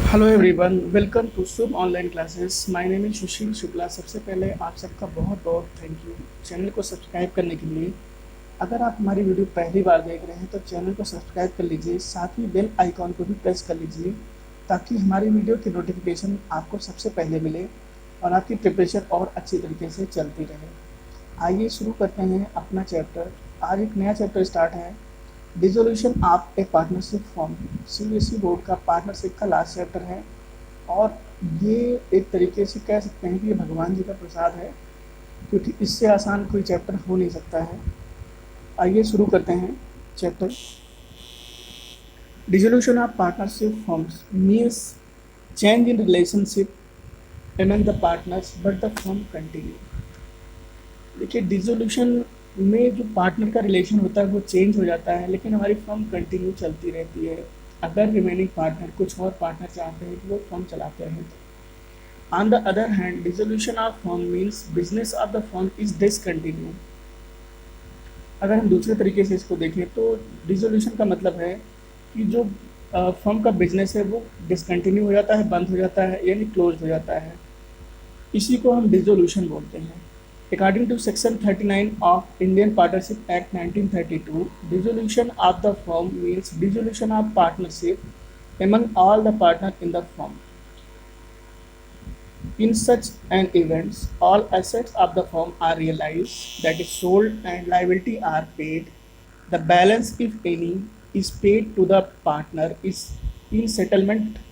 Hello everyone, welcome to Shubh online classes. My name is Sushil Shukla. सबसे पहले आप सबका बहुत बहुत थैंक यू चैनल को सब्सक्राइब करने के लिए। अगर आप हमारी वीडियो पहली बार देख रहे हैं तो चैनल को सब्सक्राइब कर लीजिए, साथ ही बेल आइकॉन को भी प्रेस कर लीजिए ताकि हमारी वीडियो की नोटिफिकेशन आपको सबसे पहले मिले और आपकी प्रिपरेशन और अच्छी तरीके से चलती रहे। आइए शुरू करते हैं अपना चैप्टर। आज एक नया चैप्टर स्टार्ट है, dissolution of A partnership form. CBSE board का पार्टनरशिप का लास्ट चैप्टर है और ये एक तरीके से कह सकते हैं कि ये भगवान जी का प्रसाद है, क्योंकि इससे आसान कोई चैप्टर हो नहीं सकता है। आइए शुरू करते हैं chapter. Dissolution of partnership forms means change in relationship among the partners but the firm continue. देखिए, डिसोल्यूशन में जो पार्टनर का रिलेशन होता है वो चेंज हो जाता है, लेकिन हमारी फर्म कंटिन्यू चलती रहती है अगर रिमेनिंग पार्टनर कुछ और पार्टनर चाहते हैं कि वो फर्म चलाते हैं। On the other hand, dissolution of firm means business of the firm is discontinue. अगर हम दूसरे तरीके से इसको देखें तो डिसोल्यूशन का मतलब है कि जो फर्म का बिजनेस है वो डिसकंटिन्यू हो जाता है, बंद हो जाता है, यानी क्लोज हो जाता है। इसी को हम डिसोल्यूशन बोलते हैं। According to Section 39 of Indian Partnership Act 1932, dissolution of the firm means dissolution of partnership among all the partners in the firm. In such an event, all assets of the firm are realized, that is sold, and liability are paid. The balance, if any, is paid to the partner is in settlement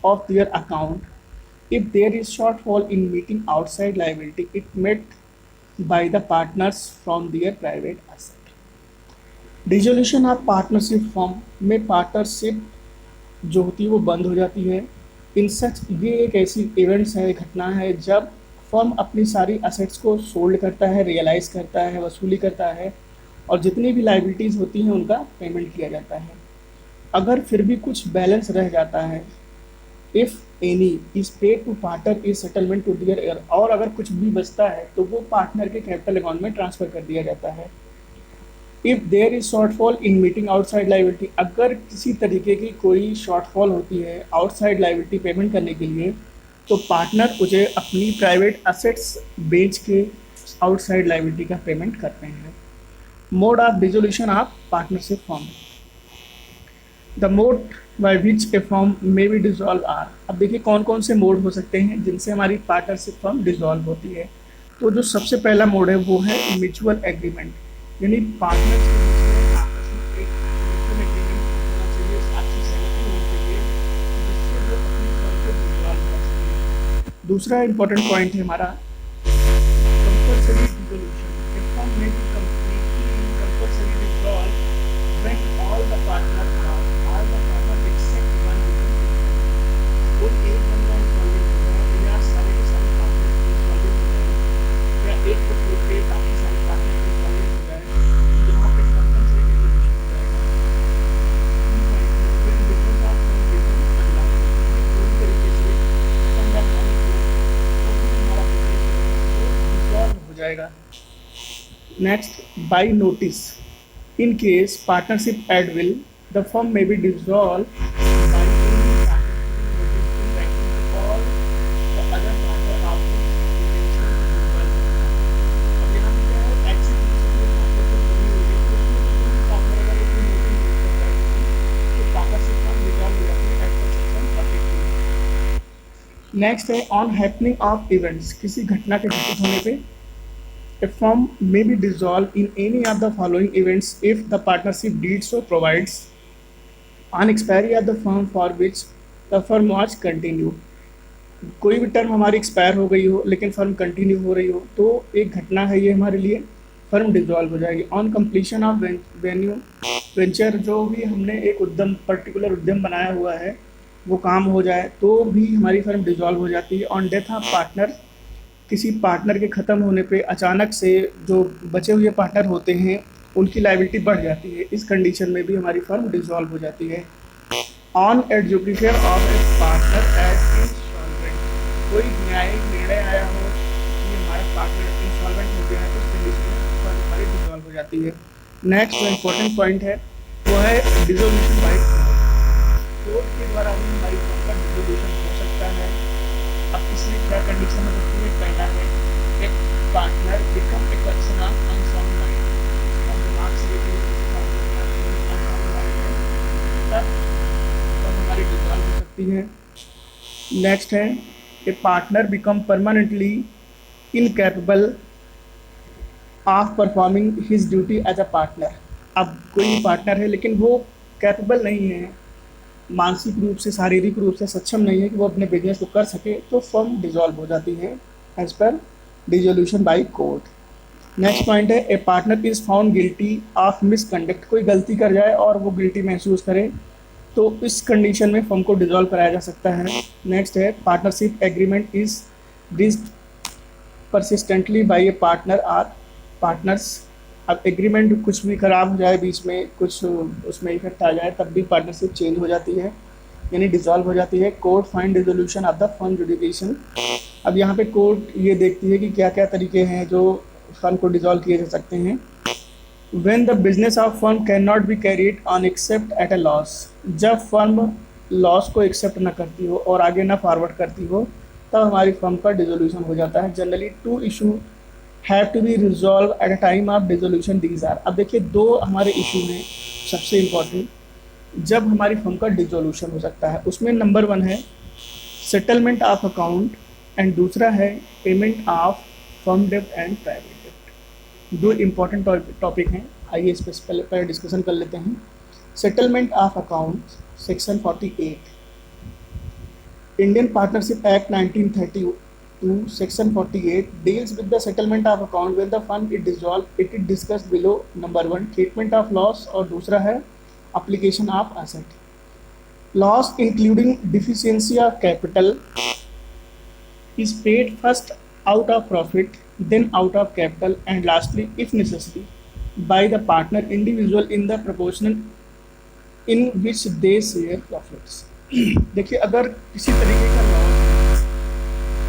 of their account. If there is shortfall in meeting outside liability, it met by the partners from their private asset. Dissolution of partnership form में partnership जो होती है वो बंद हो जाती है। इन सच, ये एक ऐसी इवेंट्स है, घटना है जब फर्म अपनी सारी असेट्स को सोल्ड करता है, रियलाइज करता है, वसूली करता है और जितनी भी लाइबिलिटीज़ होती हैं उनका पेमेंट किया जाता है। अगर फिर भी कुछ बैलेंस रह जाता है, if any is paid to partner is settlement to their heir, और अगर कुछ भी बचता है तो वो पार्टनर के कैपिटल अकाउंट में ट्रांसफर कर दिया जाता है। If there is shortfall in meeting outside liability, अगर किसी तरीके की कोई शॉर्टफॉल होती है आउटसाइड लाइबिलिटी पेमेंट करने के लिए, तो पार्टनर उसे अपनी प्राइवेट असेट्स बेच के आउटसाइड लाइबिलिटी का पेमेंट करते हैं। Mode of dissolution of partnership form. The mode by which a firm may be dissolve are. अब देखिए कौन कौन से मोड हो सकते हैं जिनसे हमारी पार्टनरशिप फर्म डिजॉल्व होती है। तो जो सबसे पहला मोड है वो है म्यूचुअल एग्रीमेंट, यानी पार्टनर्स के बीच में आपस में एक म्यूचुअल एग्रीमेंट होना चाहिए, आपसी सहमति होनी चाहिए जिससे वो अपनी फर्म को डिजॉल्व कर सकें। दूसरा इंपॉर्टेंट पॉइंट है हमारा कंपल्सरी डिसोल्यूशन। ए फर्म में be completely compulsory dissolve when all the partners except one become insolvent। कोई एक बंदा इंसॉल्वेंट हो जाए या सारे के सारे पार्टनर इंसॉल्वेंट हो जाए या एक को छोड़ के काफ़ी सारे पार्टनर इंसॉल्वेंट हो जाए, जहाँ पे कंपल्सरी डिसोल्यूशन हो जाएगा। when business of firm become unlawful, पूरी तरीके से फर्म का मालिक हो तो भी हमारा बिजनेस जो है वो डिसॉल्व हो जाएगा। Next, by notice. In case partnership at will, the firm may be dissolved by any partner giving notice in writing to all the other partner of its intention to dissolve the firm। अब यहाँ पे क्या है, ऐसी condition में partnership बनी हुई है तो उसमें तो कोई पार्टनर अगर कोई नोटिस देता है तो पार्टनरशिप फर्म डिसॉल्व हो जाती है एज पर सेक्शन 42। नेक्स्ट है ऑन हैपनिंग ऑफ इवेंट्स। किसी घटना के घटित होने पे a firm may be dissolved in any of the following events if the partnership deed so provides: on expiry of the firm for which the firm was continued। कोई भी term हमारी expire हो गई हो लेकिन फर्म कंटिन्यू हो रही हो तो एक घटना है ये हमारे लिए, फर्म डिसॉल्व हो जाएगी। On completion of venue venture, जो भी हमने एक उद्यम पर्टिकुलर उद्यम बनाया हुआ है वो काम हो जाए तो भी हमारी फर्म डिसॉल्व हो जाती है। ऑन डेथ ऑफ पार्टनर, किसी पार्टनर के ख़त्म होने पे अचानक से जो बचे हुए पार्टनर होते हैं उनकी लायबिलिटी बढ़ जाती है, इस कंडीशन में भी हमारी फर्म डिसॉल्व हो जाती है। On adjudication of a partner as insolvent, कोई न्यायिक निर्णय आया हो कि हमारा पार्टनर इंसॉल्वेंट हो गया है तो इस कंडीशन में फर्म हमारी डिसॉल्व हो जाती है। नेक्स्ट जो इम्पोर्टेंट पॉइंट है वो है डिसोल्यूशन बाय कोर्ट। कोर्ट के द्वारा भी हमारी फर्म का डिसोल्यूशन कंडीशन हो सकती है। पहला है एक partner become a person of unsound mind, दिमाग से अनसाउंड माइंड है, तब हमारी डिजॉल्व हो सकती है। नेक्स्ट है a partner become permanently incapable of performing his duty as a partner. अब कोई पार्टनर है लेकिन वो कैपेबल नहीं है, मानसिक रूप से शारीरिक रूप से सक्षम नहीं है कि वो अपने बिजनेस को कर सके, तो फर्म डिजॉल्व हो जाती है as per dissolution by court. Next point है a partner is found guilty of misconduct. कोई गलती कर जाए और वो गिल्टी महसूस करे तो इस कंडीशन में फर्म को डिजॉल्व कराया जा सकता है। नेक्स्ट है partnership agreement is dissed persistently by a partner or partners. अब एग्रीमेंट कुछ भी खराब हो जाए, बीच में कुछ उसमें इफेक्ट आ जाए, तब भी पार्टनरशिप चेंज हो जाती है, यानी डिजॉल्व हो जाती है। Court find dissolution of the firm adjudication. अब यहाँ पे कोर्ट ये देखती है कि क्या क्या तरीके हैं जो फर्म को डिजॉल्व किए जा सकते हैं। When the business of firm can not be carried on accept at a loss. जब फर्म लॉस को एक्सेप्ट ना करती हो और आगे ना फॉरवर्ड करती हो, तब हमारी फर्म का डिसोल्यूशन हो जाता है। Generally 2 issue have to be resolve at a time of dissolution, these are. अब देखिए 2 हमारे इशू हैं सबसे इम्पॉर्टेंट जब हमारी फर्म का डिसोल्यूशन हो सकता है। उसमें नंबर 1 है सेटलमेंट ऑफ अकाउंट एंड दूसरा है पेमेंट ऑफ फर्म डेब्ट एंड प्राइवेट डेब्ट। 2 इम्पॉर्टेंट टॉपिक हैं, आइए इस पर पहले डिस्कशन कर लेते हैं। Settlement of account section 48 Indian partnership act 1932 section 48 deals with the settlement of account when the fund is dissolved. It is discussed below. Number 1 treatment of loss और दूसरा है application of asset. Loss including deficiency of capital is paid first out of profit, then out of capital, and lastly if necessary by the partner individual in the proportion in which they share profits. देखिए अगर किसी तरीके का loss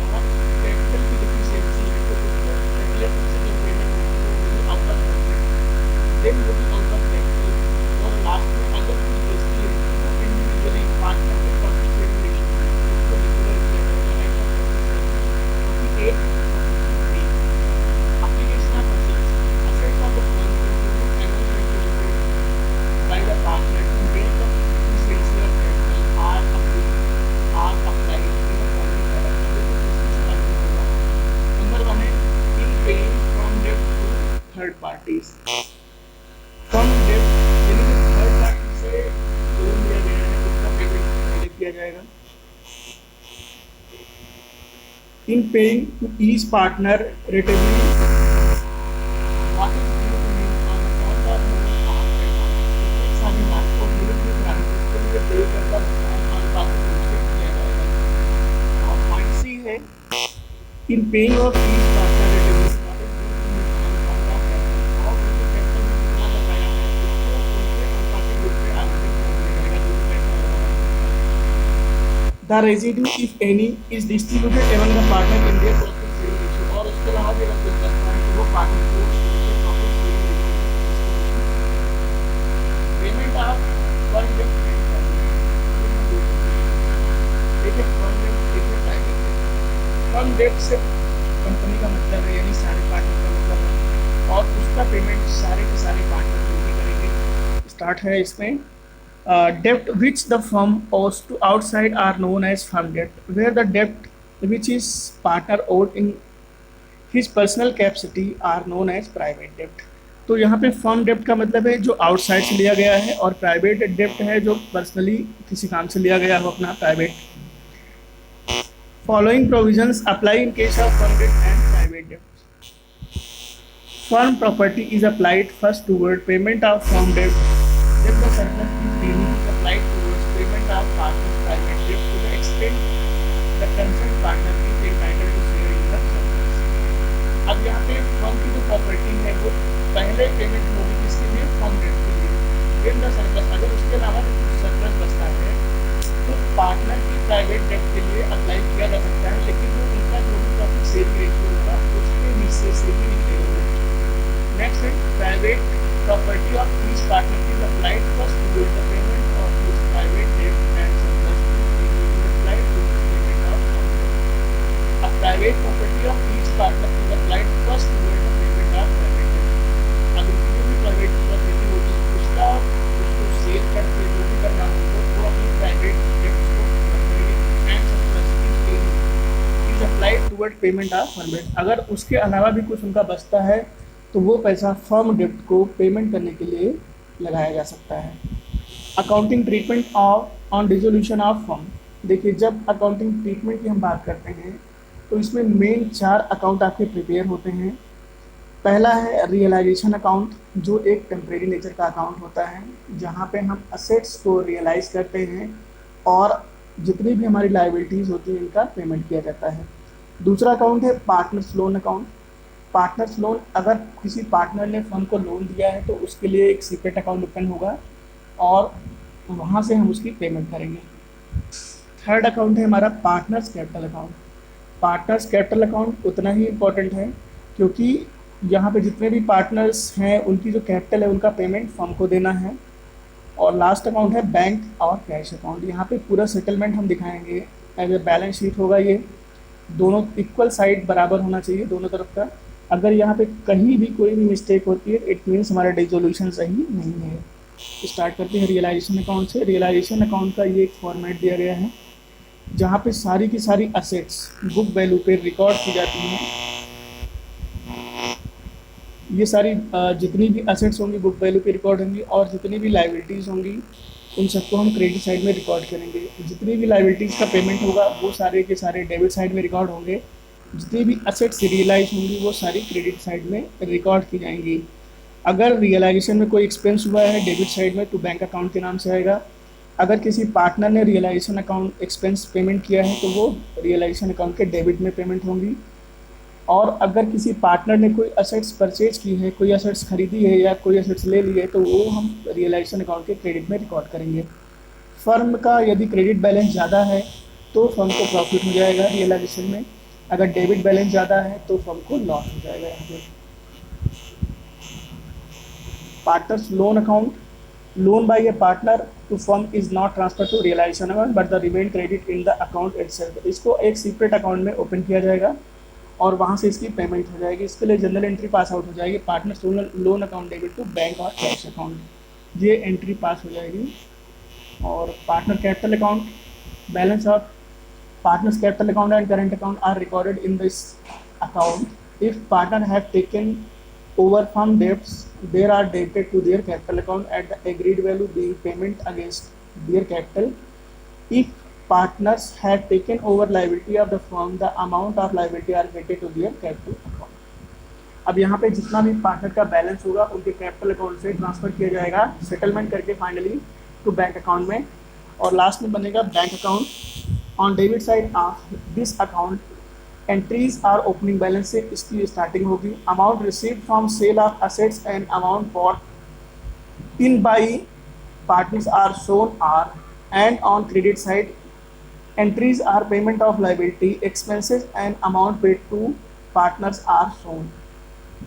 और capital की deficiency है तो उसको पहले से जो पेमेंट होगी आउट ऑफ कैपिटल, देन वो भी आउट ऑफ कैपिटल, और लास्ट में अगर कुछ बचती है तो वो इंडिविजुअली पार्टनर के प्रॉफिट शेयरिंग रेशियो उसको डिक्लेयर किया जाएगा राइट ऑफ कैपिटल। एक application of assets of the firm including annual by the partner to make the deficiency of capital are applied in the following manner. Number 1 है in paying from debt to third parties. From debt यानी कि third party से loan लिया गया है उसका payment पहले किया जाएगा। In paying to each partner relatively what is due to him on account of loan of payment. एक सारी बात को यूनिटली कराने उसके लिए पे करना अनुपातिक रूप से किया जाएगा। और पॉइंट सी है in paying of each partner relatively what is due to him on account of payment, और उनके कैपिटल में कितना बकाया है उसको उनके अनुपातिक रूप से आवंटित कर दिया जाएगा जो भी पैसा होगा। The residue if any is distributed among the partner in their profit sharing ratio, और उसके अलावा भी अगर कुछ बचता है तो वो पार्टनर को उनके profit sharing ratio payment of firm डेब्ट एंड प्राइवेट। देखिए फर्म डेब्ट देखिए प्राइवेट डेब्ट। फर्म डेब्ट से कंपनी का मतलब है यानी सारे पार्टनर का मतलब है, और उसका पेमेंट सारे के सारे पार्टनर मिलकर करेंगे। स्टार्ट है इसमें debt which the firm owes to outside are known as firm debt, where the debt which is partner owed in his personal capacity are known as private debt. तो यहाँ पे फर्म डेप्ट का मतलब है जो आउटसाइड से लिया गया है, और प्राइवेट डेप्ट है जो पर्सनली किसी काम से लिया गया हो अपना private. Following provisions apply in case of firm dept and private dept. Firm property is applied first toward payment of firm dept, then the surplus is daily applied towards payment of partner's private debt to the extent the concerned partner is entitled to share in the surplus. अब यहाँ पे firm की जो property है वो पहले payment होगी किसके लिए, फर्म डेट के लिए। then the surplus अगर उसके अलावा जो कुछ सरप्लस बचता है तो पार्टनर की प्राइवेट डेट के लिए अप्लाई किया जा सकता है, लेकिन वो उनका जो भी प्रॉफिट शेयरिंग रेशियो होगा उसके हिस्से से ही निकलेगा। नेक्स्ट है private property of each partner is applied first towards the payment of his private debt and surplus is applied to the payment of fund debt. A private toward payment of firm debt. अगर उसके अलावा भी कुछ उनका बचता है तो वो पैसा फर्म डेट को पेमेंट करने के लिए लगाया जा सकता है। Accounting treatment of on dissolution of firm. देखिए, जब अकाउंटिंग ट्रीटमेंट की हम बात करते हैं तो इसमें मेन 4 अकाउंट आपके प्रिपेयर होते हैं। पहला है रियलाइजेशन अकाउंट, जो एक टेम्परेरी नेचर का अकाउंट होता है, जहाँ पे हम असेट्स को रियलाइज करते हैं और जितनी भी हमारी लाइबिलिटीज़ होती हैं इनका पेमेंट किया जाता है। दूसरा अकाउंट है partners loan account. Partners loan, अगर किसी पार्टनर ने फर्म को लोन दिया है तो उसके लिए एक सीक्रेट अकाउंट ओपन होगा और वहाँ से हम उसकी पेमेंट करेंगे। थर्ड अकाउंट है हमारा partners capital account. Partners capital account उतना ही इम्पोर्टेंट है क्योंकि यहाँ पे जितने भी पार्टनर्स हैं उनकी जो कैपिटल है उनका पेमेंट फर्म को देना है। और लास्ट अकाउंट है बैंक और कैश अकाउंट। यहाँ पे पूरा सेटलमेंट हम दिखाएंगे, एज ए बैलेंस शीट होगा। ये दोनों इक्वल साइड बराबर होना चाहिए दोनों तरफ का। अगर यहाँ पे कहीं भी कोई भी मिस्टेक होती है इट मीन्स हमारा डिसोल्यूशन सही नहीं है। स्टार्ट करते हैं रियलाइजेशन अकाउंट से। रियलाइजेशन अकाउंट का ये एक फॉर्मेट दिया गया है जहाँ पे सारी की सारी असेट्स बुक वैल्यू पे रिकॉर्ड की जाती हैं। ये सारी जितनी भी असेट्स होंगी बुक वैल्यू पे रिकॉर्ड होंगी और जितनी भी लाइबिलिटीज़ होंगी उन सबको हम क्रेडिट साइड में रिकॉर्ड करेंगे। जितनी भी लाइबिलिटीज़ का पेमेंट होगा वो सारे के सारे डेबिट साइड में रिकॉर्ड होंगे। जितनी भी असेट्स रियलाइज होंगी वो सारी क्रेडिट साइड में रिकॉर्ड की जाएंगी। अगर रियलाइजेशन में कोई एक्सपेंस हुआ है डेबिट साइड में तो बैंक अकाउंट के नाम से आएगा। अगर किसी पार्टनर ने रियलाइजेशन अकाउंट एक्सपेंस पेमेंट किया है तो वो रियलाइजेशन अकाउंट के डेबिट में पेमेंट होंगी। और अगर किसी पार्टनर ने कोई असेट्स परचेज की है, कोई असेट्स खरीदी है या कोई असेट्स ले ली है तो वो हम रियलाइजेशन अकाउंट के क्रेडिट में रिकॉर्ड करेंगे। फर्म का यदि क्रेडिट बैलेंस ज़्यादा है तो फर्म को प्रॉफिट हो जाएगा रियलाइजेशन में। अगर डेबिट बैलेंस ज़्यादा है तो फर्म को लॉस हो जाएगा। यहाँ पे partners loan account, loan by a partner to firm is not transfer to realisation account but the remain credit in the account itself. इसको एक सीक्रेट अकाउंट में ओपन किया जाएगा और वहाँ से इसकी पेमेंट हो जाएगी। इसके लिए जनरल एंट्री पास आउट हो जाएगी, partners loan account debit to bank और कैश अकाउंट, ये एंट्री पास हो जाएगी। और partner capital account, balance of partners capital account and current account are recorded in this account if partner have taken over firm debts they are debited to their capital account at the agreed value being payment against their capital. If partners had taken over liability of the firm the amount of liability are credited to their capital account. अब यहाँ पे जितना भी partner का balance होगा उनके capital account से transfer किया जाएगा सेटलमेंट करके फाइनली टू बैंक अकाउंट में। और लास्ट में बनेगा bank account. On debit side of this account entries are opening balance से इसकी स्टार्टिंग होगी। Amount received from sale of assets and amount bought in by partners are shown are and on credit side entries are payment of liability expenses and amount paid to partners are shown.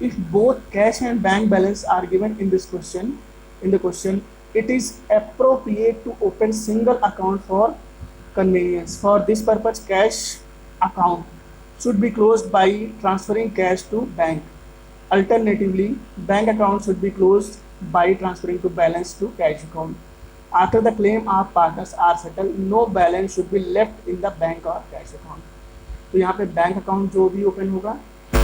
If both cash and bank balance are given in this question it is appropriate to open single account for convenience. For this purpose cash account should be closed by transferring cash to bank. Alternatively, bank account should be closed by transferring to balance to cash account. After the claim of partners are settled, no balance should be left in the bank or cash account. तो यहाँ पे bank account जो भी open होगा,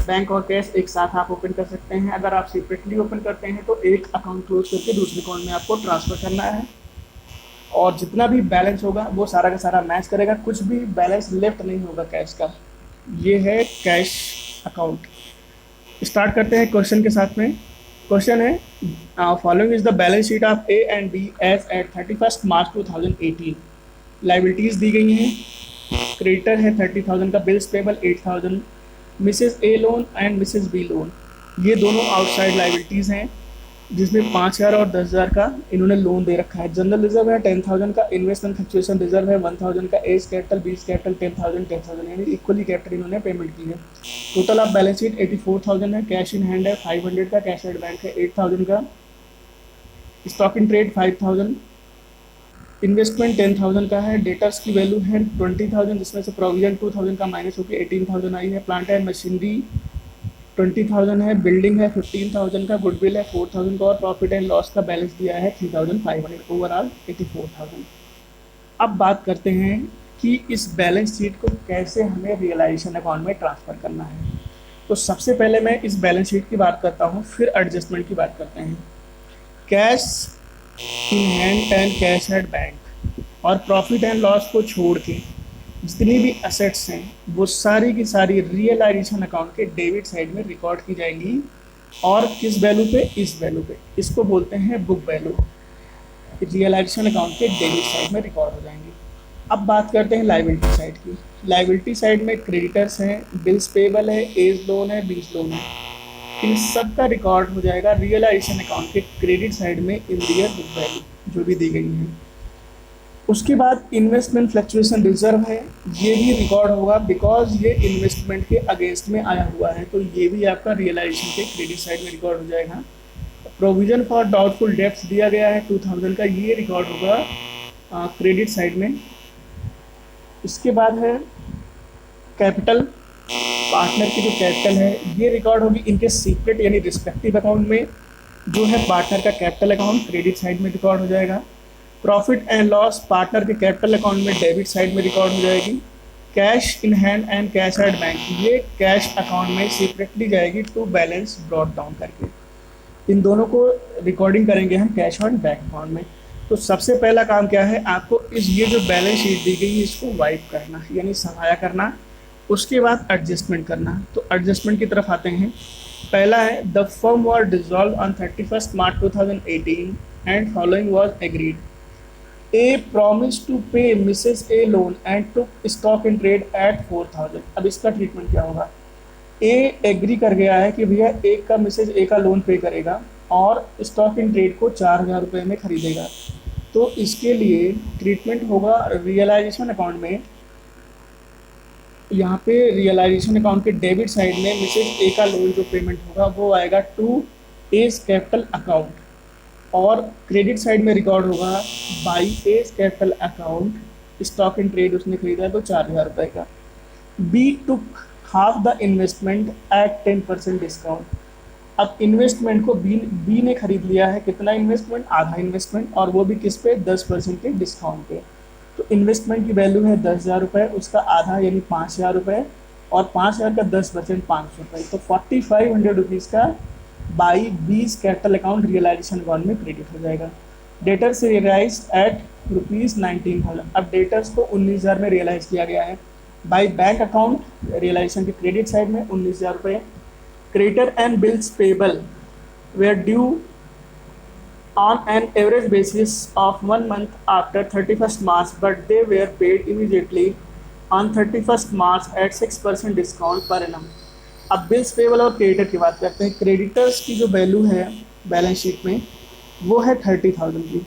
bank और cash एक साथ आप ओपन कर सकते हैं। अगर आप सेपरेटली ओपन करते हैं तो एक अकाउंट क्लोज करके दूसरे अकाउंट में आपको ट्रांसफ़र करना है और जितना भी बैलेंस होगा वो सारा का सारा मैच करेगा, कुछ भी बैलेंस लेफ्ट नहीं होगा कैश का। ये है कैश अकाउंट। स्टार्ट करते हैं क्वेश्चन के साथ में। क्वेश्चन है following is the balance sheet of A and B as at 31 March 2018। Liabilities दी गई हैं। क्रेडिटर है 30,000 का, bills payable 8,000, Mrs A loan and Mrs B loan, ये दोनों आउटसाइड लाइबिलिटीज़ हैं जिसमें 5,000 और 10,000 का इन्होंने लोन दे रखा है। जनरल रिजर्व है 10,000 का, इन्वेस्टमेंट फ्लक्चुएशन रिजर्व है 1,000 का, एज कैपिटल, बीस कैपिटल 10,000 यानी इक्वली कैपिटल इन्होंने पेमेंट की है। टोटल ऑफ बैलेंस शीट 84,000 है। कैश इन हैंड है 500 का, कैश एट बैंक है 8,000 का, स्टॉक इन ट्रेड 5,000, इन्वेस्टमेंट 10,000 का है। डेटर्स की वैल्यू है 20,000 जिसमें से प्रोविजन 2,000 का माइनस होकर 18,000 आई है। प्लांट एंड मशीनरी 20,000 है। बिल्डिंग है 15,000 का, गुडविल है 4,000 का और प्रॉफिट एंड लॉस का बैलेंस दिया है 3,500, ओवरऑल 84,000। अब बात करते हैं कि इस बैलेंस शीट को कैसे हमें रियलाइजेशन अकाउंट में ट्रांसफ़र करना है। तो सबसे पहले मैं इस बैलेंस शीट की बात करता हूँ, फिर एडजस्टमेंट की बात करते हैं। Cash in hand and cash at bank, और प्रॉफिट एंड लॉस को छोड़ के जितनी भी असेट्स हैं वो सारी की सारी रियलाइजेशन अकाउंट के डेबिट साइड में रिकॉर्ड की जाएंगी। और किस वैल्यू पे? इस वैल्यू पे। इसको बोलते हैं बुक वैल्यू। रियलाइजेशन अकाउंट के डेबिट साइड में रिकॉर्ड हो जाएंगे। अब बात करते हैं लाइबिलिटी साइड की। लाइबिलिटी साइड में क्रेडिटर्स हैं, बिल्स पेबल है, एज लोन है, बीज लोन है। इन सब का रिकॉर्ड हो जाएगा रियलाइजेशन अकाउंट के क्रेडिट साइड में इन दियर बुक वैल्यू जो भी दी गई है। उसके बाद इन्वेस्टमेंट फ्लक्चुएशन रिजर्व है, ये भी रिकॉर्ड होगा बिकॉज ये इन्वेस्टमेंट के अगेंस्ट में आया हुआ है, तो ये भी आपका रियलाइजेशन के क्रेडिट साइड में रिकॉर्ड हो जाएगा। प्रोविजन फॉर डाउटफुल डेब्ट्स दिया गया है 2000 का, ये रिकॉर्ड होगा क्रेडिट साइड में। इसके बाद है कैपिटल, पार्टनर की जो कैपिटल है ये रिकॉर्ड होगी इनके सीक्रेट यानी रिस्पेक्टिव अकाउंट में, जो है पार्टनर का कैपिटल अकाउंट क्रेडिट साइड में रिकॉर्ड हो जाएगा। प्रॉफिट एंड लॉस पार्टनर के कैपिटल अकाउंट में डेबिट साइड में रिकॉर्ड हो जाएगी। Cash in hand and cash at bank, ये कैश अकाउंट में सेपरेटली जाएगी टू बैलेंस ब्रॉट डाउन करके। इन दोनों को रिकॉर्डिंग करेंगे हम कैश एंड बैंक अकाउंट में। तो सबसे पहला काम क्या है, आपको ये जो बैलेंस शीट दी गई है इसको वाइप करना यानी सफाया करना। उसके बाद एडजस्टमेंट करना। तो एडजस्टमेंट की तरफ आते हैं। पहला है the firm was dissolve on 31 March 2018 and following was agreed. A promise to pay Mrs A loan and took stock in trade at 4000। अब इसका ट्रीटमेंट क्या होगा? ए एग्री कर गया है कि भैया एक का मिसेस ए का लोन पे करेगा और स्टॉक इन ट्रेड को 4000 रुपये में खरीदेगा। तो इसके लिए ट्रीटमेंट होगा रियलाइजेशन अकाउंट में। यहाँ पे रियलाइजेशन अकाउंट के डेबिट साइड में मिसेज ए का लोन जो पेमेंट होगा वो आएगा टू एज कैपिटल अकाउंट, और क्रेडिट साइड में रिकॉर्ड होगा by A's capital account. Stock in trade उसने खरीदा है तो 4000 रुपये का। B took half the investment at 10% discount. अब इन्वेस्टमेंट को बी ने खरीद लिया है, कितना इन्वेस्टमेंट? आधा इन्वेस्टमेंट, और वो भी किस पे? 10% के डिस्काउंट पे। तो इन्वेस्टमेंट की वैल्यू है 10,000 रुपये, उसका आधा यानी 5,000 रुपये, और 5,000 का 10% 500 रुपये, तो 4500 रुपीज़ का by B's capital account realisation account में क्रेडिट हो जाएगा। Debtors realise at ₹19,000। अब डेटर्स को 19,000 में रियलाइज किया गया है। बाई बैंक अकाउंट रियलाइजेशन के क्रेडिट साइड में 19,000 रुपये। Creditor and bills payable were due on an average basis of 1 month after 31st March, but they were paid immediately on 31st March at 6% discount per annum। अब bills payable और creditor की बात करते हैं। Creditors की जो value है balance sheet में वो है 30,000 की।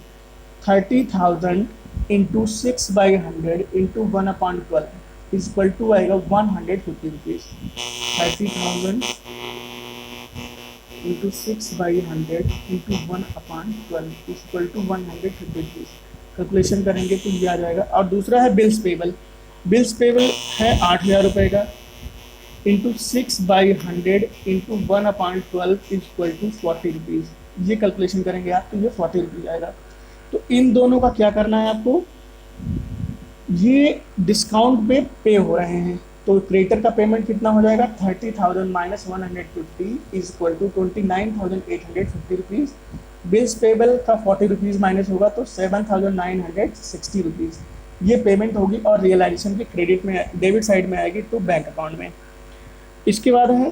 30,000 into 6/100 into 1/12 is equal to आएगा 150 rupees. 30,000 into 6/100 into 1/12 equal to 150 rupees. Calculation करेंगे तो ये आ जाएगा। और दूसरा है बिल्स पेबल। बिल्स पेबल है 8,000 रुपये का, into 6/100 into 1/12 equal to 40 rupees. ये कैलकुलेशन करेंगे आप तो ये 40 रुपीज़ आएगा। तो इन दोनों का क्या करना है आपको? ये डिस्काउंट पे हो रहे हैं, तो क्रेडिटर का पेमेंट कितना हो जाएगा? 30,000 minus 150 is equal to 29,850 rupees. Bills payable का 40 रुपीज़ माइनस होगा तो 7,960 रुपीज़ ये पेमेंट होगी, और रियलाइजेशन के क्रेडिट में डेबिट साइड में आएगी टू बैंक अकाउंट में। इसके बाद है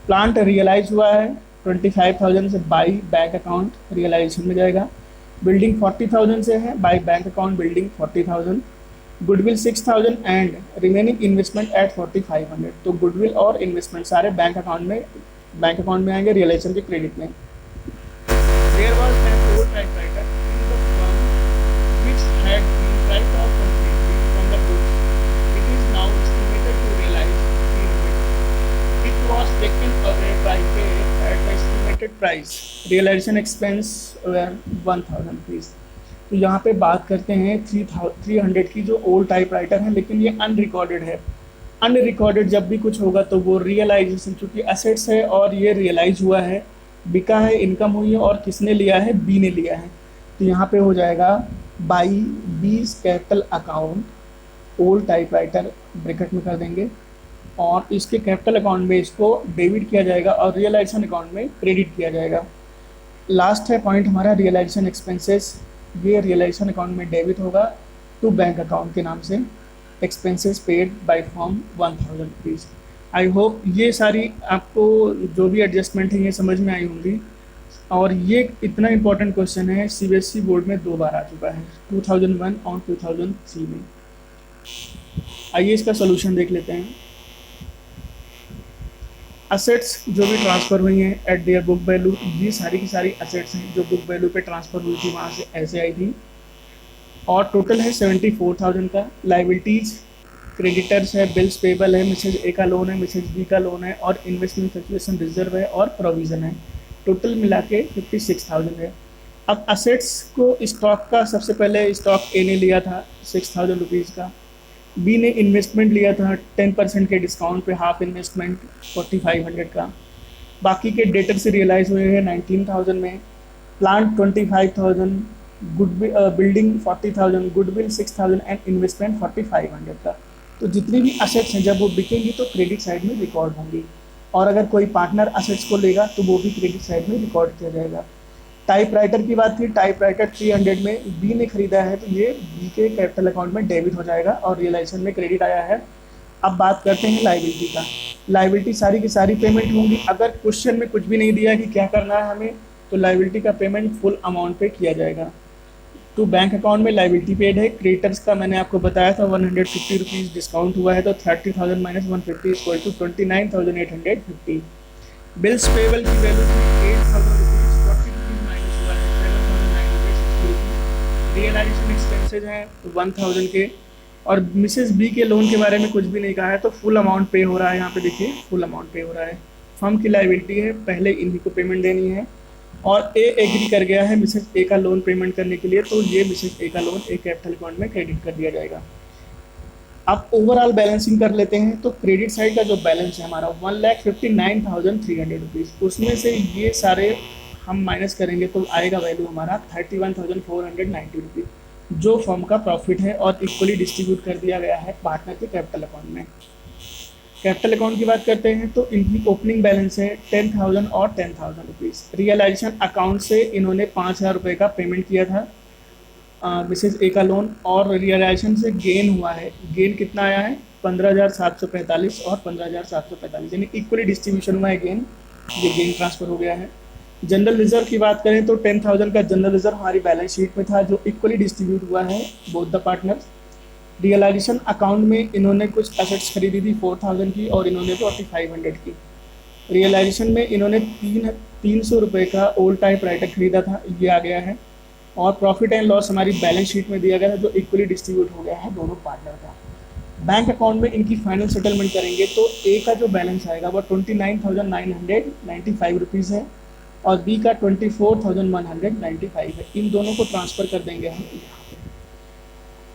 प्लांट रियलाइज हुआ है 25,000 से बाई बैंक अकाउंट रियलाइजेशन में जाएगा। बिल्डिंग 40,000 से है, by bank account building 40,000। Goodwill 6,000 and remaining investment at 4,500। तो गुडविल और इन्वेस्टमेंट सारे बैंक अकाउंट में आएंगे रियलाइजेशन के क्रेडिट में। There was an old typewriter in the firm which had been write off completely from the books. It is now estimated to realize 300. It was taken away by pay at the estimated price. Realization expense were 1,000 rupees. तो यहाँ पे बात करते हैं 300 की, जो old typewriter है लेकिन ये अनरिकॉर्डेड है। अनरिकॉर्डेड जब भी कुछ होगा तो वो रियलाइजेशन, चूँकि एसेट्स है और ये रियलाइज हुआ है, बिका है, इनकम हुई है, और किसने लिया है? बी ने लिया है। तो यहाँ पे हो जाएगा by B's capital account old typewriter bracket में कर देंगे और इसके कैपिटल अकाउंट में इसको डेबिट किया जाएगा और रियलाइजेशन अकाउंट में क्रेडिट किया जाएगा। लास्ट है पॉइंट हमारा रियलाइजेशन एक्सपेंसेस। ये रियलाइजेशन अकाउंट में डेबिट होगा टू बैंक अकाउंट के नाम से, expenses paid by firm 1000 rupees. I hope ये सारी आपको जो भी एडजस्टमेंट है ये समझ में आई होंगी। और ये इतना इंपॉर्टेंट क्वेश्चन है, सीबीएसई बोर्ड में 2 बार आ चुका है, 2001 और 2003 में। आइए इसका सोल्यूशन देख लेते हैं। असेट्स जो भी ट्रांसफ़र हुई हैं एट देयर बुक वैल्यू, ये सारी की सारी असेट्स हैं जो बुक वैल्यू पे ट्रांसफ़र हुई थी, वहाँ से ऐसे आई थी। और टोटल है 74,000 का। लाइबिलिटीज़ क्रेडिटर्स है, बिल्स पेबल है, मिसेज ए का लोन है, मिसेज बी का लोन है, और इन्वेस्टमेंट फ्लक्चुएशन रिजर्व है और प्रोविज़न है। टोटल मिला के 56,000 है। अब असेट्स को स्टॉक का सबसे पहले स्टॉक ए ने लिया था 6,000 रुपीज़ का, बी ने इन्वेस्टमेंट लिया था 10% के डिस्काउंट पे, हाफ इन्वेस्टमेंट 4500 का। बाकी के डेटर से रियलाइज हुए हैं 19,000 में, plant 25,000, building 40,000, goodwill 6,000 and investment 4500 का। तो जितनी भी असेट्स हैं जब वो बिकेंगी तो क्रेडिट साइड में रिकॉर्ड होंगी, और अगर कोई पार्टनर असेट्स को लेगा तो वो भी क्रेडिट साइड में रिकॉर्ड किया जाएगा। टाइपराइटर की बात थी, टाइपराइटर 300 में बी ने खरीदा है तो ये बी के कैपिटल अकाउंट में डेबिट हो जाएगा और रियलाइजेशन में क्रेडिट आया है। अब बात करते हैं लाइबिलिटी का। लाइबिलिटी सारी की सारी पेमेंट होंगी। अगर क्वेश्चन में कुछ भी नहीं दिया कि क्या करना है हमें, तो लाइबिलिटी का पेमेंट फुल अमाउंट पे किया जाएगा। तो बैंक अकाउंट में लाइबिलिटी पेड है। क्रेडिटर्स का मैंने आपको बताया था 150 रुपीज़ डिस्काउंट हुआ है, तो 30,000 minus 150 equal to 29,850। Bills payable की वैल्यू थी 8,000 रुपीज़, 40 रुपीज़ माइनस हुआ है 7,960 रुपीज़। रियलाइजेशन एक्सपेंसेज हैं 1,000 के, और मिसेस बी के लोन के बारे में कुछ भी नहीं कहा है, तो फुल अमाउंट पे हो रहा है। यहाँ पे देखिए फुल अमाउंट पे हो रहा है। फर्म की लाइबिलिटी है, पहले इन्हीं को पेमेंट देनी है, और ए एग्री कर गया है मिसेज ए का लोन पेमेंट करने के लिए, तो ये मिसेज ए का लोन ए कैपिटल अकाउंट में क्रेडिट कर दिया जाएगा। अब ओवरऑल बैलेंसिंग कर लेते हैं। तो क्रेडिट साइड का जो बैलेंस है हमारा 1,59,300 रुपीज़, उसमें से ये सारे हम माइनस करेंगे तो आएगा वैल्यू हमारा 31,490 रुपीज़, जो फर्म का प्रॉफिट है और इक्वली डिस्ट्रीब्यूट कर दिया गया है पार्टनर के कैपिटल अकाउंट में। कैपिटल अकाउंट की बात करते हैं तो इनकी ओपनिंग बैलेंस है 10,000 और 10,000 रुपीज़। रियलाइजेशन अकाउंट से इन्होंने 5,000 रुपये का पेमेंट किया था मिसेज ए का लोन, और रियलाइजेशन से गेन हुआ है। गेन कितना आया है 15,745 और 15,745, यानी इक्वली डिस्ट्रीब्यूशन हुआ है गेन, ये गेन ट्रांसफ़र हो गया है। जनरल रिजर्व की बात करें तो 10,000 का जनरल रिजर्व हमारी बैलेंस शीट में था, जो इक्वली डिस्ट्रीब्यूट हुआ है both the partners. Realisation account में इन्होंने कुछ एसेट्स खरीदी थी 4,000 की, और इन्होंने 4500 की। रियलाइजेशन में इन्होंने 300 रुपये का ओल्ड टाइप राइटर खरीदा था, ये आ गया है। और प्रॉफिट एंड लॉस हमारी बैलेंस शीट में दिया गया है, जो इक्वली डिस्ट्रीब्यूट हो गया है दोनों पार्टनर का। बैंक अकाउंट में इनकी फाइनल सेटलमेंट करेंगे तो ए का जो बैलेंस आएगा वो 29,995 रुपीज़ है, और बी का 24,195 है। इन दोनों को ट्रांसफ़र कर देंगे हम।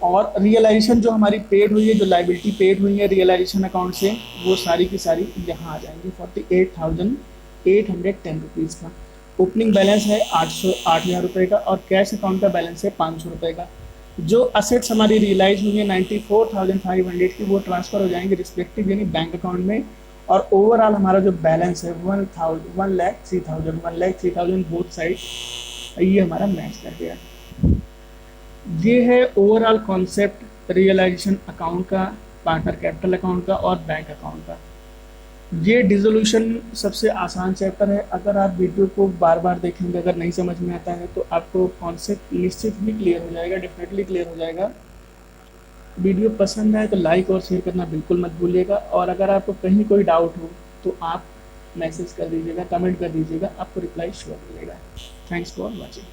और रियलाइजेशन जो हमारी पेड हुई है, जो लाइबिलिटी पेड हुई है रियलाइजेशन अकाउंट से, वो सारी की सारी यहाँ आ जाएंगी 48,810 रुपीज़ का। ओपनिंग बैलेंस है 8,000 रुपये का, और कैश अकाउंट का बैलेंस है 500 रुपये का। जो असेट्स हमारी रियलाइज हुई है 94,500 की, वो ट्रांसफ़र हो जाएंगे रिस्पेक्टिव यानी बैंक अकाउंट में। और ओवरऑल हमारा जो बैलेंस है 1,03,000 बोथ साइड, ये हमारा मैच कर गया। ये है ओवरऑल कॉन्सेप्ट रियलाइजेशन अकाउंट का, पार्टनर कैपिटल अकाउंट का और बैंक अकाउंट का। ये डिसोल्यूशन सबसे आसान चैप्टर है। अगर आप वीडियो को बार बार देखेंगे, अगर नहीं समझ में आता है तो आपको कॉन्सेप्ट निश्चित ही क्लियर हो जाएगा, डेफिनेटली क्लियर हो जाएगा। वीडियो पसंद आए तो लाइक और शेयर करना बिल्कुल मत भूलिएगा, और अगर आपको कहीं कोई डाउट हो तो आप मैसेज कर दीजिएगा, कमेंट कर दीजिएगा, आपको रिप्लाई श्योर मिलेगा। Thanks for watching.